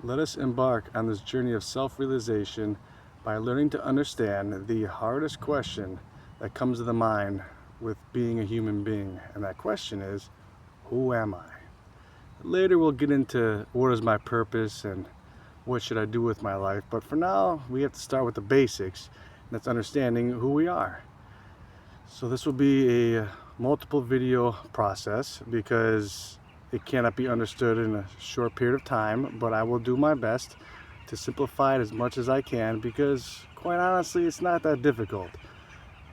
Let us embark on this journey of self-realization by learning to understand the hardest question that comes to the mind with being a human being. And that question is, who am I? Later we'll get into what is my purpose and what should I do with my life. But for now, we have to start with the basics, and that's understanding who we are. So this will be a multiple video process because it cannot be understood in a short period of time, but I will do my best to simplify it as much as I can because quite honestly it's not that difficult.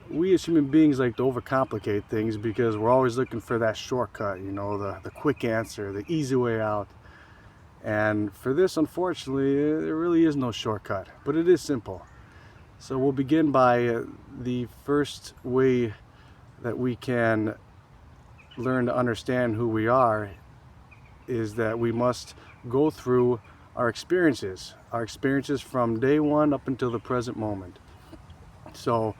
We as human beings like to overcomplicate things because we're always looking for that shortcut, the quick answer, the easy way out. And for this, unfortunately, there really is no shortcut, but it is simple. So we'll begin by the first way that we can learn to understand who we are is that we must go through our experiences from day one up until the present moment. So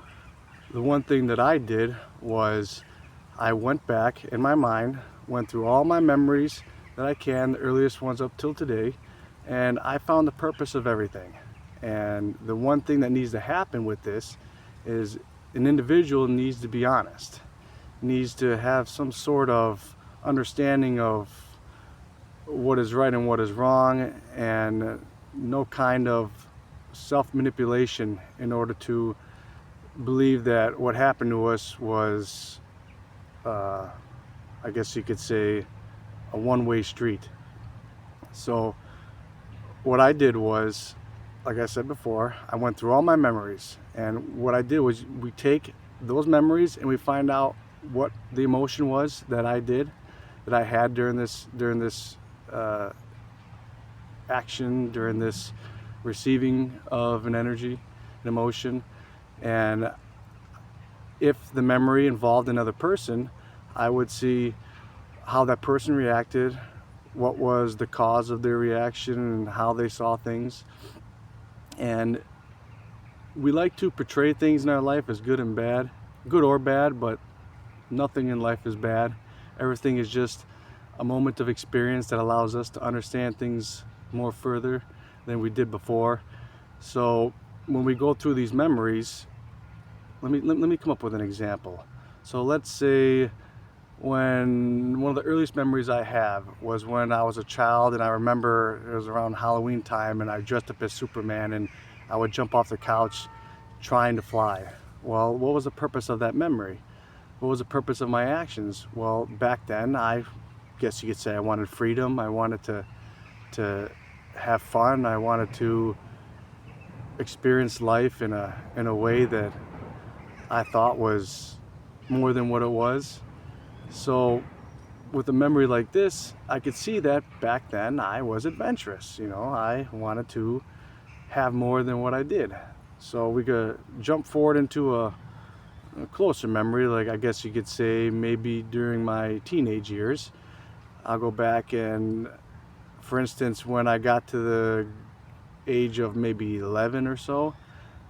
the one thing that I did was I went back in my mind, went through all my memories that I can, the earliest ones up till today, and I found the purpose of everything. And the one thing that needs to happen with this is an individual needs to be honest, needs to have some sort of understanding of what is right and what is wrong, and no kind of self-manipulation in order to believe that what happened to us was, I guess you could say, a one-way street. So what I did was, like I said before, I went through all my memories, and what I did was we take those memories and we find out what the emotion was that I had during this action, during this receiving of an energy, an emotion. And if the memory involved another person, I would see how that person reacted, what was the cause of their reaction, and how they saw things. And we like to portray things in our life as good and bad, good or bad, but nothing in life is bad. Everything is just a moment of experience that allows us to understand things more further than we did before. So when we go through these memories, let me come up with an example. So let's say when one of the earliest memories I have was when I was a child, and I remember it was around Halloween time, and I dressed up as Superman and I would jump off the couch trying to fly. Well, what was the purpose of that memory? What was the purpose of my actions? Well, back then, I guess you could say I wanted freedom. I wanted to have fun. I wanted to experience life in a way that I thought was more than what it was. So with a memory like this, I could see that back then I was adventurous. I wanted to have more than what I did. So we could jump forward into a closer memory, like I guess you could say maybe during my teenage years. I'll go back and, for instance, when I got to the age of maybe 11 or so,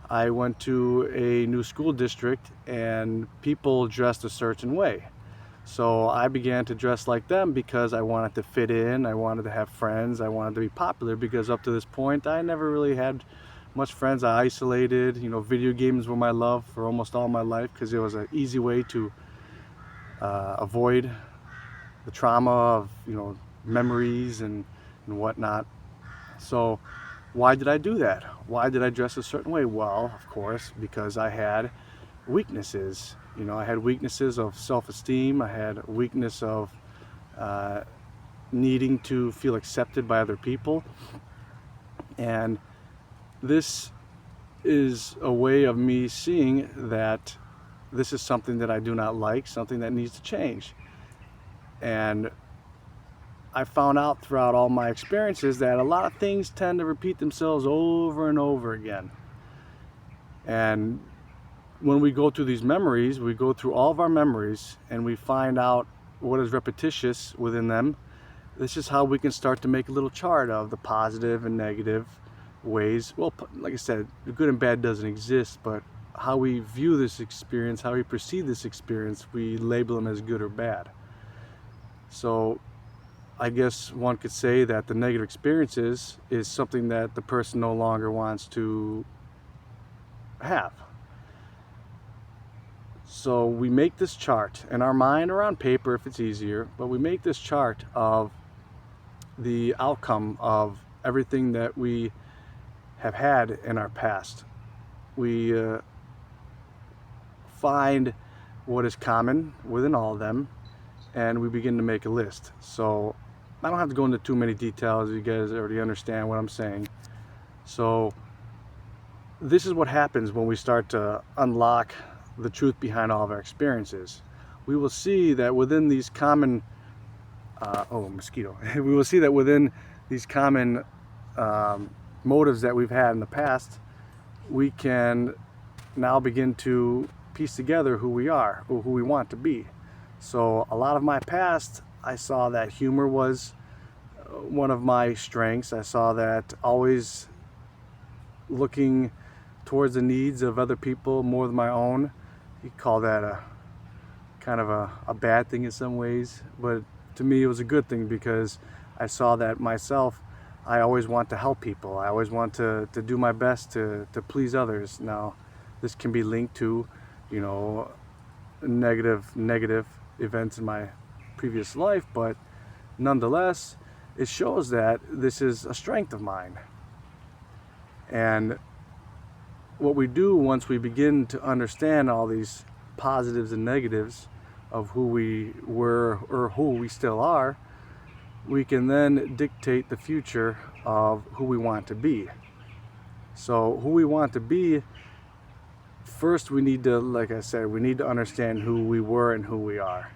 I went to a new school district and people dressed a certain way. So I began to dress like them because I wanted to fit in, I wanted to have friends, I wanted to be popular, because up to this point I never really had much friends. I isolated. Video games were my love for almost all my life because it was an easy way to avoid the trauma of memories and whatnot. So why did I do that? Why did I dress a certain way? Well, of course, because I had weaknesses. I had weaknesses of self-esteem. I had a weakness of needing to feel accepted by other people. And this is a way of me seeing that this is something that I do not like, something that needs to change. And I found out throughout all my experiences that a lot of things tend to repeat themselves over and over again. And when we go through these memories, we go through all of our memories and we find out what is repetitious within them. This is how we can start to make a little chart of the positive and negative ways. Well, like I said, the good and bad doesn't exist, but how we view this experience, how we perceive this experience, we label them as good or bad. So I guess one could say that the negative experiences is something that the person no longer wants to have. So we make this chart in our mind or on paper if it's easier, but we make this chart of the outcome of everything that we have had in our past. We find what is common within all of them, and we begin to make a list. So I don't have to go into too many details. You guys already understand what I'm saying. So this is what happens when we start to unlock the truth behind all of our experiences. We will see that within these common mosquito. We will see that within these common motives that we've had in the past, we can now begin to piece together who we are or who we want to be. So a lot of my past, I saw that humor was one of my strengths. I saw that always looking towards the needs of other people more than my own. You call that a kind of a bad thing in some ways, but to me it was a good thing because I saw that myself. I always want to help people. I always want to do my best to please others. Now this can be linked to, you know, negative events in my previous life, but nonetheless it shows that this is a strength of mine. And what we do once we begin to understand all these positives and negatives of who we were or who we still are, we can then dictate the future of who we want to be. So who we want to be, first we need to, like I said, we need to understand who we were and who we are.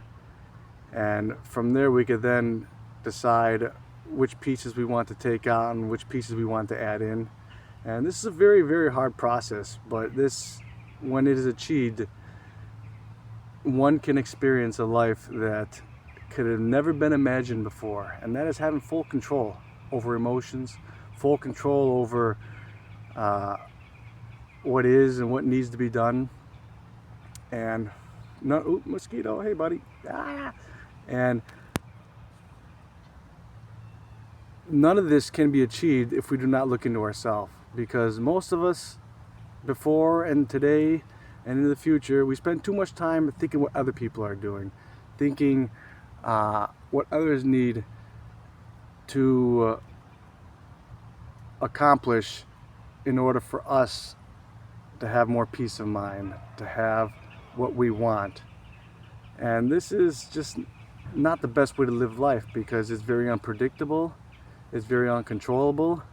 And from there we could then decide which pieces we want to take out and which pieces we want to add in. And this is a very, very hard process, but this, when it is achieved, one can experience a life that could have never been imagined before, and that is having full control over emotions, full control over what is and what needs to be done. And no, mosquito, hey buddy. And none of this can be achieved if we do not look into ourselves, because most of us, before and today and in the future, we spend too much time thinking what other people are doing, thinking what others need to accomplish in order for us to have more peace of mind, to have what we want. And this is just not the best way to live life, because it's very unpredictable, it's very uncontrollable,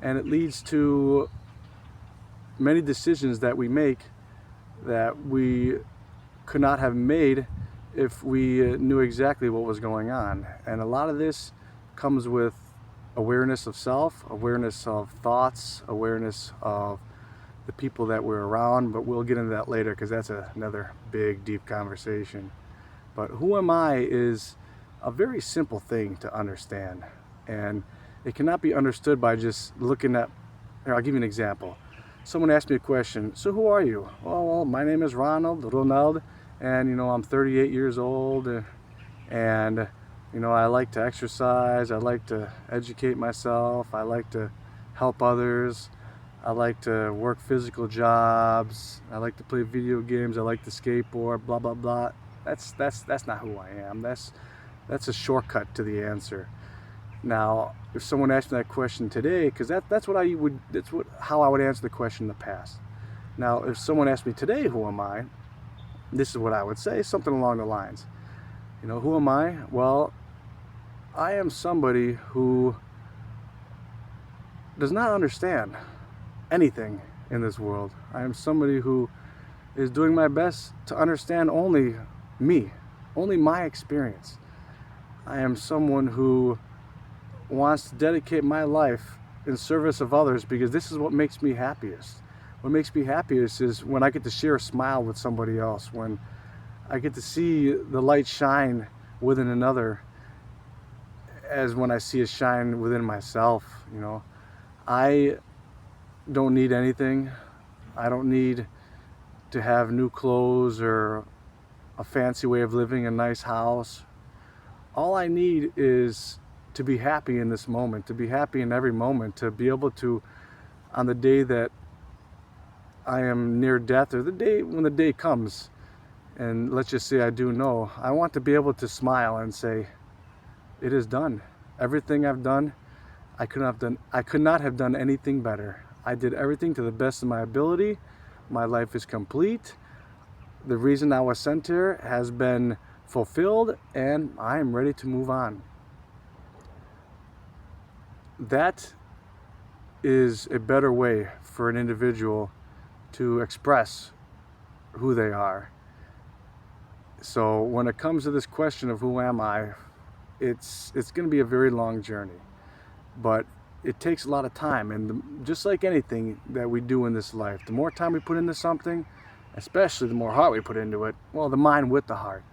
and it leads to many decisions that we make that we could not have made if we knew exactly what was going on. And a lot of this comes with awareness of self, awareness of thoughts, awareness of the people that we're around, but we'll get into that later because that's another big, deep conversation. But who am I is a very simple thing to understand, and it cannot be understood by just looking at, here, I'll give you an example. Someone asked me a question, so who are you? Well, my name is Ronald, and you know, I'm 38 years old, and you know, I like to exercise, I like to educate myself, I like to help others, I like to work physical jobs, I like to play video games, I like to skateboard, blah blah blah. That's not who I am. That's a shortcut to the answer. Now, if someone asked me that question today, because that's how I would answer the question in the past. Now, if someone asked me today, who am I? This is what I would say, something along the lines. You know, who am I? Well, I am somebody who does not understand anything in this world. I am somebody who is doing my best to understand only me, only my experience. I am someone who wants to dedicate my life in service of others, because this is what makes me happiest. What makes me happiest is when I get to share a smile with somebody else, when I get to see the light shine within another, as when I see it shine within myself. You know, I don't need anything. I don't need to have new clothes or a fancy way of living, a nice house. All I need is to be happy in this moment, to be happy in every moment, to be able to, on the day that I am near death, or the day when the day comes, and let's just say I do know, I want to be able to smile and say, it is done. Everything I've done, I could not have done anything better. I did everything to the best of my ability. My life is complete. The reason I was sent here has been fulfilled, and I am ready to move on. That is a better way for an individual to express who they are. So when it comes to this question of who am I, it's going to be a very long journey, but it takes a lot of time. And just like anything that we do in this life, the more time we put into something, especially the more heart we put into it, well, the mind with the heart,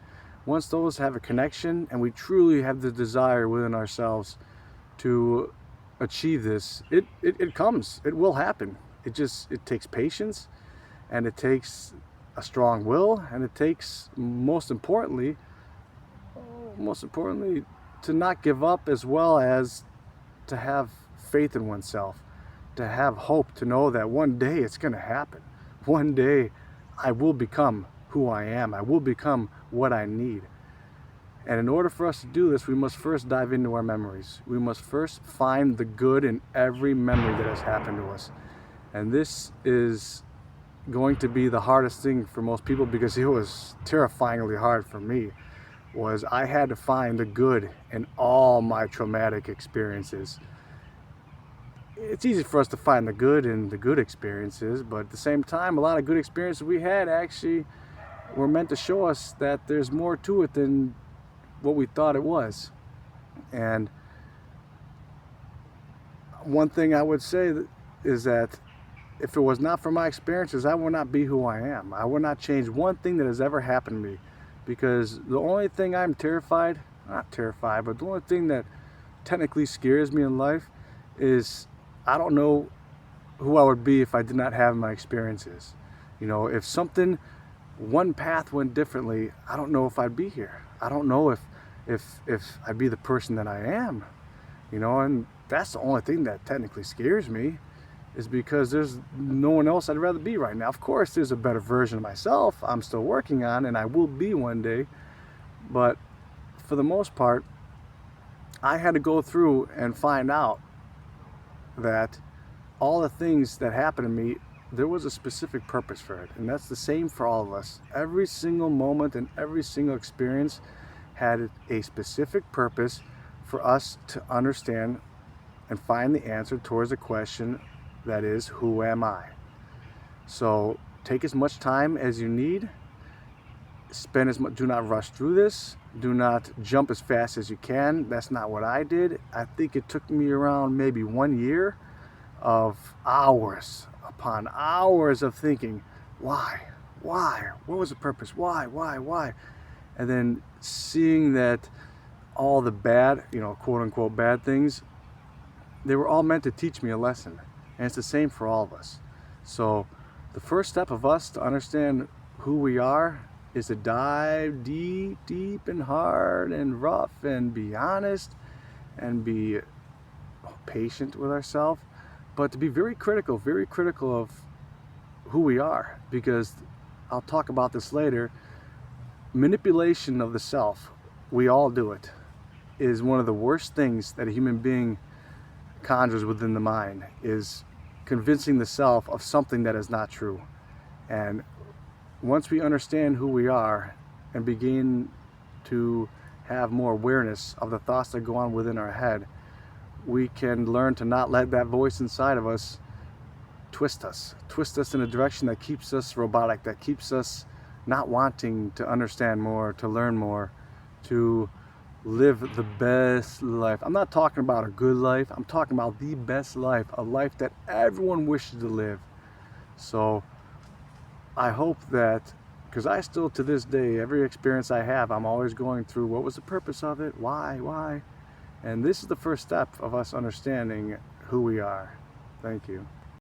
once those have a connection and we truly have the desire within ourselves to achieve this, it comes, it will happen. It takes patience, and it takes a strong will, and it takes, most importantly, to not give up, as well as to have faith in oneself, to have hope, to know that one day it's going to happen. One day I will become who I am. I will become what I need. And in order for us to do this, we must first dive into our memories. We must first find the good in every memory that has happened to us. And this is going to be the hardest thing for most people, because it was terrifyingly hard for me. Was I had to find the good in all my traumatic experiences. It's easy for us to find the good in the good experiences, but at the same time, a lot of good experiences we had actually were meant to show us that there's more to it than what we thought it was. And one thing I would say is that if it was not for my experiences, I would not be who I am. I would not change one thing that has ever happened to me, because the only thing I'm not terrified, but the only thing that technically scares me in life is I don't know who I would be if I did not have my experiences. You know, if one path went differently, I don't know if I'd be here. I don't know if I'd be the person that I am. You know, and that's the only thing that technically scares me, is because there's no one else I'd rather be right now. Of course, there's a better version of myself I'm still working on, and I will be one day. But for the most part, I had to go through and find out that all the things that happened to me, there was a specific purpose for it. And that's the same for all of us. Every single moment and every single experience had a specific purpose for us to understand and find the answer towards the question that is, who am I? So take as much time as you need. Do not rush through this. Do not jump as fast as you can. That's not what I did. I think it took me around maybe 1 year of hours upon hours of thinking, why? What was the purpose? Why? And then seeing that all the bad, quote unquote bad things, they were all meant to teach me a lesson. And it's the same for all of us. So the first step of us to understand who we are is to dive deep and hard and rough, and be honest and be patient with ourselves, but to be very critical of who we are, because I'll talk about this later. Manipulation of the self, we all do it, is one of the worst things that a human being conjures within the mind, is convincing the self of something that is not true. And once we understand who we are and begin to have more awareness of the thoughts that go on within our head, we can learn to not let that voice inside of us twist us in a direction that keeps us robotic, that keeps us not wanting to understand more, to learn more, to live the best life. I'm not talking about a good life. I'm talking about the best life, a life that everyone wishes to live. So I hope that, because I still, to this day, every experience I have, I'm always going through, what was the purpose of it? Why? And this is the first step of us understanding who we are. Thank you.